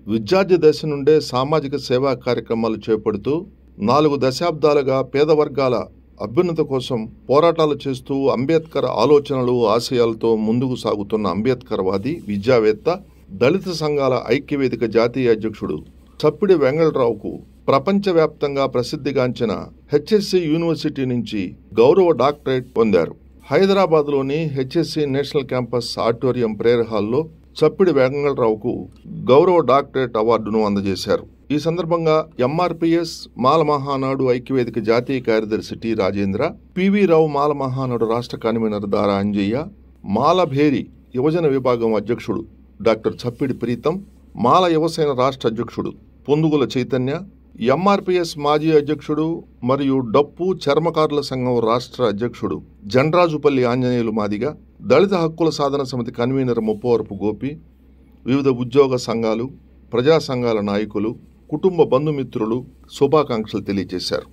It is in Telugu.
విద్యార్థి దశ నుండే సామాజిక సేవా కార్యక్రమాలు చేపడుతూ 4 దశాబ్దాలుగా పేద వర్గాల అభ్యున్నతి కోసం పోరాటాలు చేస్తూ అంబేద్కర్ ఆలోచనలు ఆశయాలతో ముందుకు సాగుతున్న అంబేద్కర్వాది విద్యావేత్త, దళిత సంఘాల ఐక్యవేదిక జాతీయ అధ్యక్షుడు చప్పిడి వెంగళరావుకు ప్రపంచవ్యాప్తంగా ప్రసిద్ధిగాంచిన హెచ్ఎస్సి యూనివర్సిటీ నుంచి గౌరవ డాక్టరేట్ పొందారు. హైదరాబాద్లోని HSC national campus auditorium prayer హాల్లో చప్పిడి వెంగళరావుకు గౌరవ డాక్టరేట్ అవార్డును అందజేశారు. ఈ సందర్భంగా ఎంఆర్పిఎస్ మాల మహానాడు ఐక్యవేదిక జాతీయ కార్యదర్శి టి రాజేంద్ర, పివి రావు మాల మహానాడు రాష్ట్ర కన్వీనర్ దారా అంజయ్య, మాలభేరి యువజన విభాగం అధ్యక్షుడు డాక్టర్ చప్పిడి ప్రీతం, మాల యువసేన రాష్ట్ర అధ్యక్షుడు పొందుగుల చైతన్య, ఎంఆర్పిఎస్ మాజీ అధ్యక్షుడు మరియు డప్పు చర్మకారుల సంఘం రాష్ట్ర అధ్యక్షుడు జండ్రాజుపల్లి ఆంజనేయులు మాదిగ, దళిత హక్కుల సాధన సమితి కన్వీనర్ ముప్పవరపు గోపి, వివిధ ఉద్యోగ సంఘాలు, ప్రజా సంఘాల నాయకులు, కుటుంబ బంధుమిత్రులు శుభాకాంక్షలు తెలియజేశారు.